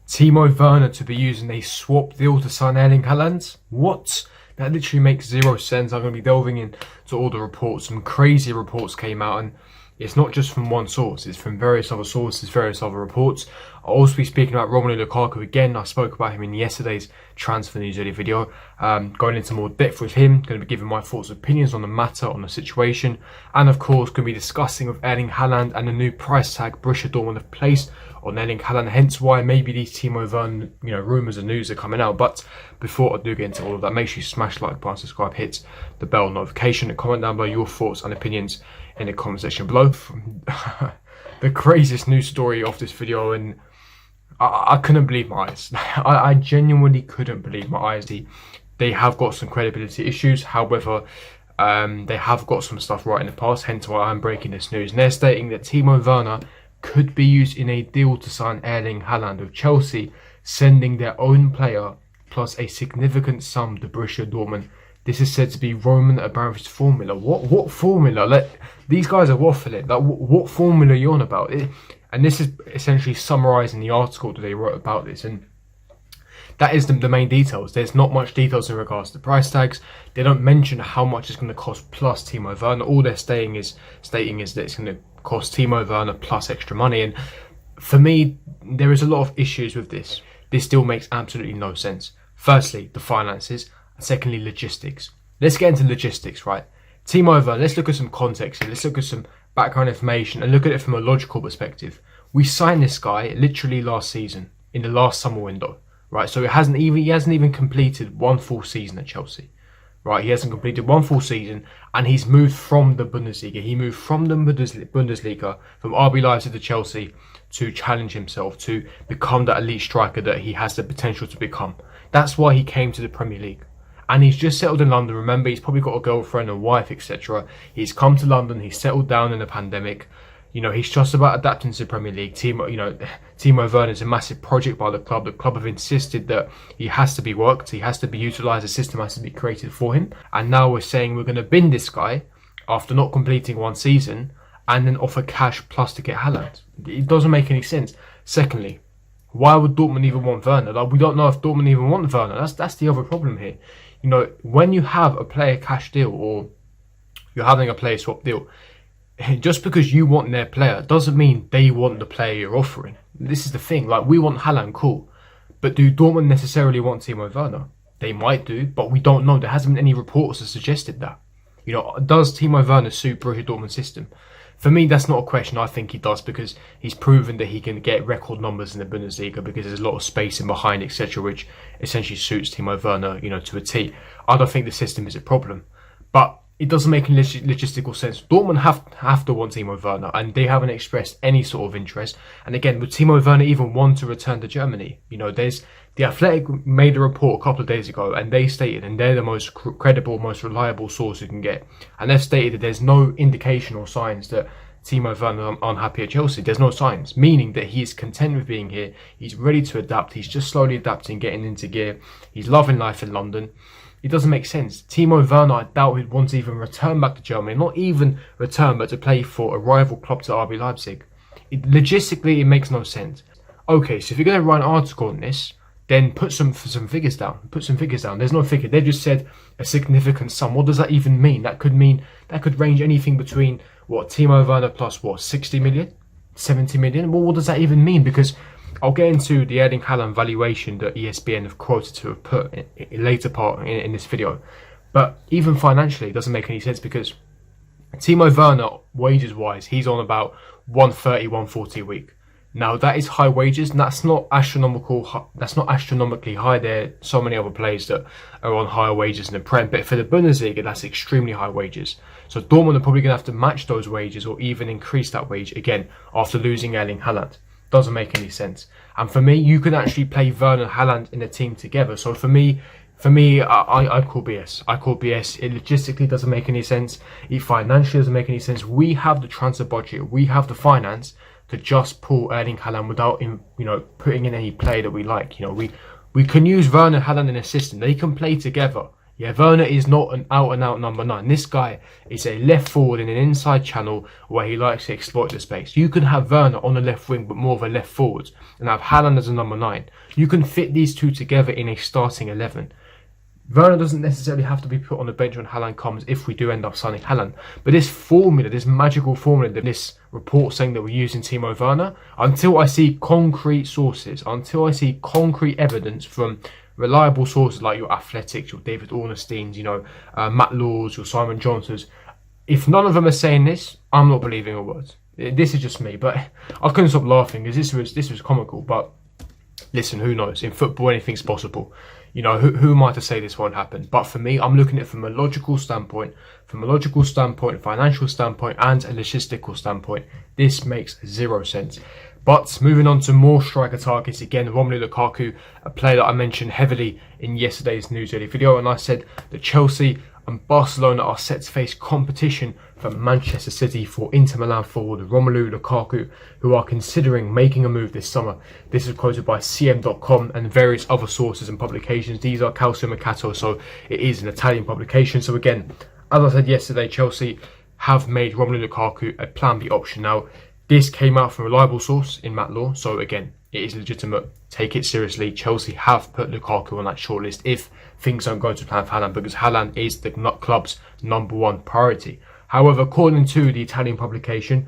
Timo Werner to be using a swap deal to sign Erling Haaland? What? That literally makes zero sense. I'm going to be delving into all the reports. Some crazy reports came out, and it's not just from one source. It's from various other sources, various other reports. I'll also be speaking about Romelu Lukaku again. I spoke about him in yesterday's transfer news video. Going into more depth with him. Going to be giving my thoughts and opinions on the matter, on the situation. And of course, going to be discussing with Erling Haaland and the new price tag Borussia Dortmund have placed on Erling Haaland. Hence why maybe these Timo Werner, rumours and news are coming out. But before I do get into all of that, make sure you smash the like button, subscribe, hit the bell notification, and comment down below your thoughts and opinions in the comment section below. The craziest news story of this video, and I couldn't believe my eyes. I genuinely couldn't believe my eyes. They have got some credibility issues. However, they have got some stuff right in the past, hence why I'm breaking this news. And they're stating that Timo Werner could be used in a deal to sign Erling Haaland, with Chelsea sending their own player plus a significant sum to Borussia Dortmund. This is said to be Roman Abramovich's formula. What formula? These guys are waffling. What formula are you on about? And this is essentially summarising the article that they wrote about this. And that is the main details. There's not much details in regards to price tags. They don't mention how much it's going to cost plus Timo Werner. All they're stating is that it's going to cost Timo Werner plus extra money. And for me, there is a lot of issues with this. This deal makes absolutely no sense. Firstly, the finances. Secondly, logistics. Let's get into logistics, right? Timo Werner, let's look at some context here. Let's look at some background information and look at it from a logical perspective. We signed this guy literally last season, in the last summer window, right? So he hasn't even completed one full season at Chelsea, right? He hasn't completed one full season, and he's moved from the Bundesliga. He moved from the Bundesliga, from RB Leipzig to Chelsea, to challenge himself, to become that elite striker that he has the potential to become. That's why he came to the Premier League. And he's just settled in London. Remember, he's probably got a girlfriend and wife, etc. He's come to London. He's settled down in the pandemic. He's just about adapting to the Premier League. Timo Werner is a massive project by the club. The club have insisted that he has to be worked. He has to be utilised. A system has to be created for him. And now we're saying we're going to bin this guy after not completing one season and then offer cash plus to get Haaland. It doesn't make any sense. Secondly, why would Dortmund even want Werner? We don't know if Dortmund even want Werner. That's the other problem here. When you have a player cash deal or you're having a player swap deal, just because you want their player doesn't mean they want the player you're offering. This is the thing. We want Haaland, cool. But do Dortmund necessarily want Timo Werner? They might do, but we don't know. There hasn't been any reports that suggested that. Does Timo Werner suit Borussia Dortmund's system? For me, that's not a question. I think he does, because he's proven that he can get record numbers in the Bundesliga because there's a lot of space in behind, etc., which essentially suits Timo Werner, to a T. I don't think the system is a problem, but it doesn't make any logistical sense. Dortmund have to want Timo Werner, and they haven't expressed any sort of interest. And again, would Timo Werner even want to return to Germany? There's The Athletic made a report a couple of days ago, and they stated, and they're the most credible, most reliable source you can get, and they've stated that there's no indication or signs that Timo Werner is unhappy at Chelsea. There's no signs, meaning that he's content with being here. He's ready to adapt. He's just slowly adapting, getting into gear. He's loving life in London. It doesn't make sense. Timo Werner, I doubt he'd want to even return back to Germany. Not even return, but to play for a rival club to RB Leipzig. Logistically, it makes no sense. Okay, so if you're going to write an article on this, then put some figures down. Put some figures down. There's no figure. They've just said a significant sum. What does that even mean? That could range anything between Timo Werner plus 60 million, 70 million. Well, what does that even mean? Because I'll get into the Erling Haaland valuation that ESPN have quoted to have put in later part in this video. But even financially, it doesn't make any sense, because Timo Werner, wages wise, he's on about 130, 140 a week. Now that is high wages, and that's not astronomical. That's not astronomically high. There are so many other players that are on higher wages in the Prem, but for the Bundesliga, that's extremely high wages. So Dortmund are probably going to have to match those wages or even increase that wage again after losing Erling Haaland. Doesn't make any sense. And for me, you can actually play Werner and Haaland in a team together. So for me, I call BS. I call BS. It logistically doesn't make any sense. It financially doesn't make any sense. We have the transfer budget. We have the finance to just pull Erling Haaland without putting in any play that we like. We can use Werner and Haaland in a system. They can play together. Yeah, Werner is not an out-and-out number 9. This guy is a left forward in an inside channel where he likes to exploit the space. You can have Werner on the left wing, but more of a left forward, and have Haaland as a number 9. You can fit these two together in a starting 11. Werner doesn't necessarily have to be put on the bench when Haaland comes if we do end up signing Haaland. But this formula, this magical formula, this report saying that we're using Timo Werner, until I see concrete sources, until I see concrete evidence from reliable sources like your Athletics, your David Ornsteins, Matt Laws, your Simon Johnsons, if none of them are saying this, I'm not believing a word. This is just me, but I couldn't stop laughing because this was comical. But listen, who knows? In football, anything's possible. Who am I to say this won't happen? But for me, I'm looking at it from a logical standpoint, financial standpoint, and a logistical standpoint. This makes zero sense. But moving on to more striker targets, again, Romelu Lukaku, a player that I mentioned heavily in yesterday's Newsdaily video, and I said that Chelsea and Barcelona are set to face competition from Manchester City for Inter Milan forward Romelu Lukaku, who are considering making a move this summer. This is quoted by CM.com and various other sources and publications. These are Calcio Mercato, so it is an Italian publication. So again, as I said yesterday, Chelsea have made Romelu Lukaku a plan B option. Now, this came out from a reliable source in Matt Law, so again, it is legitimate. Take it seriously. Chelsea have put Lukaku on that shortlist if things don't go to plan for Haaland, because Haaland is the club's number one priority. However, according to the Italian publication,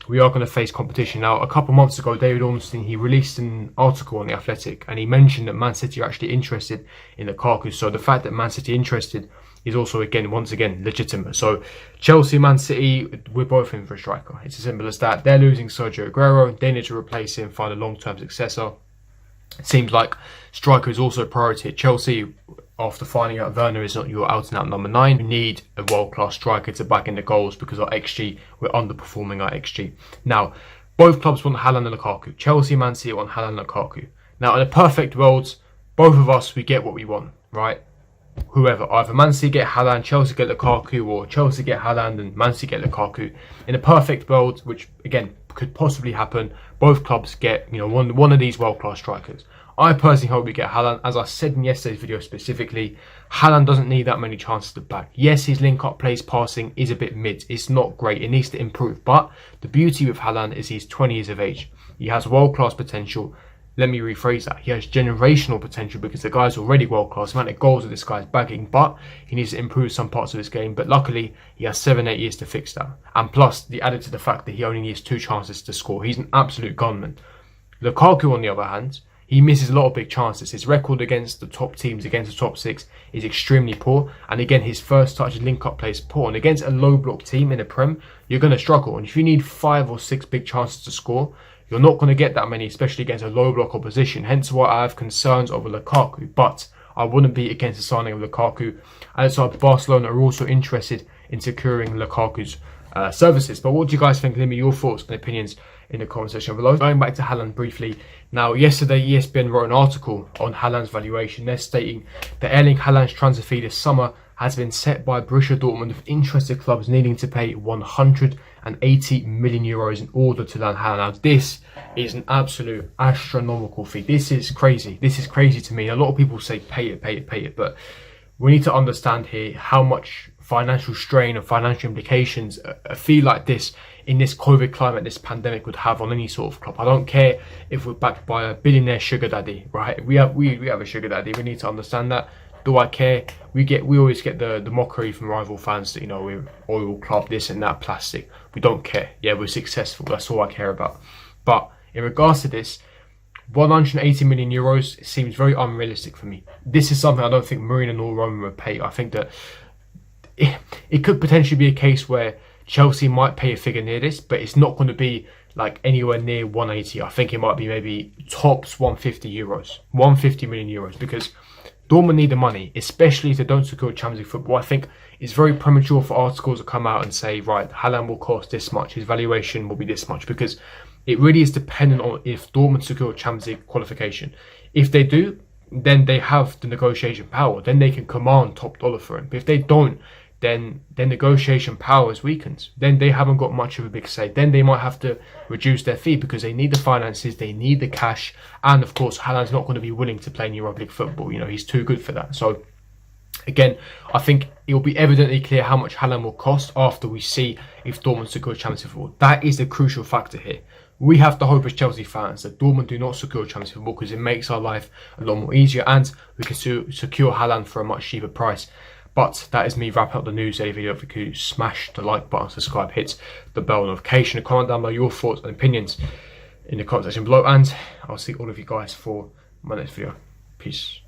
we are going to face competition. Now, a couple months ago, David Ornstein, he released an article on The Athletic, and he mentioned that Man City are actually interested in Lukaku. So the fact that Man City are interested is also, once again, legitimate. So Chelsea, Man City, we're both in for a striker. It's as simple as that. They're losing Sergio Aguero. They need to replace him, find a long-term successor. It seems like striker is also a priority at Chelsea. After finding out Werner is not your out-and-out number 9, we need a world-class striker to back in the goals because our XG, we're underperforming our XG. Now, both clubs want Haaland and Lukaku. Chelsea, Man City want Haaland and Lukaku. Now, in a perfect world, both of us, we get what we want, right? Whoever, either Man City get Haaland, Chelsea get Lukaku, or Chelsea get Haaland and Man City get Lukaku. In a perfect world, which again could possibly happen, both clubs get one of these world-class strikers. I personally hope we get Haaland. As I said in yesterday's video specifically, Haaland doesn't need that many chances to back. Yes, his link-up plays passing is a bit mid. It's not great. It needs to improve. But the beauty with Haaland is he's 20 years of age. He has world-class potential. Let me rephrase that. He has generational potential because the guy's already world-class. The amount of goals that this guy's bagging, but he needs to improve some parts of his game. But luckily, he has 7-8 years to fix that. And plus, added to the fact that he only needs 2 chances to score. He's an absolute gunman. Lukaku, on the other hand, he misses a lot of big chances. His record against the top teams, against the top 6, is extremely poor. And again, his first touch and link-up play is poor. And against a low-block team in the Prem, you're going to struggle. And if you need 5 or 6 big chances to score, you're not going to get that many, especially against a low-block opposition. Hence why I have concerns over Lukaku. But I wounn't be against the signing of Lukaku. And so Barcelona are also interested in securing Lukaku's services. But what do you guys think? Leave me your thoughts and opinions in the comment section below. Going back to Haaland briefly. Now, yesterday ESPN wrote an article on Haaland's valuation. They're stating that Erling Haaland's transfer fee this summer has been set by Borussia Dortmund, with interested clubs needing to pay 180 million euros in order to land Haaland. Now, this is an absolute astronomical fee. This is crazy. This is crazy to me. A lot of people say pay it, but we need to understand here how much financial strain and financial implications a fee like this in this COVID climate, this pandemic, would have on any sort of club. I don't care if we're backed by a billionaire sugar daddy, right? We have a sugar daddy. We need to understand that. Do I care? We always get the mockery from rival fans that we're oil club, this and that, plastic. We don't care. Yeah, we're successful. That's all I care about. But in regards to this, 180 million euros seems very unrealistic for me. This is something I don't think Mourinho nor Roman would pay. I think that it could potentially be a case where Chelsea might pay a figure near this, but it's not going to be like anywhere near 180. I think it might be maybe tops 150 million euros, because Dortmund need the money, especially if they don't secure Champions League football. I think it's very premature for articles to come out and say, right, Haaland will cost this much, his valuation will be this much, because it really is dependent on if Dortmund secure Champions League qualification. If they do, then they have the negotiation power. Then they can command top dollar for him. But if they don't, then their negotiation power is weakened. Then they haven't got much of a big say. Then they might have to reduce their fee because they need the finances, they need the cash, and of course Haaland's not going to be willing to play in Europa League football. He's too good for that. So Again, I think it will be evidently clear how much Haaland will cost after we see if Dortmund secure Champions League football. That is the crucial factor here. We have to hope as Chelsea fans that Dortmund do not secure Champions League football, because it makes our life a lot more easier and we can secure Haaland for a much cheaper price. But that is me wrapping up the news daily video. If you could smash the like button, subscribe, hit the bell notification, and comment down below your thoughts and opinions in the comment section below. And I'll see all of you guys for my next video. Peace.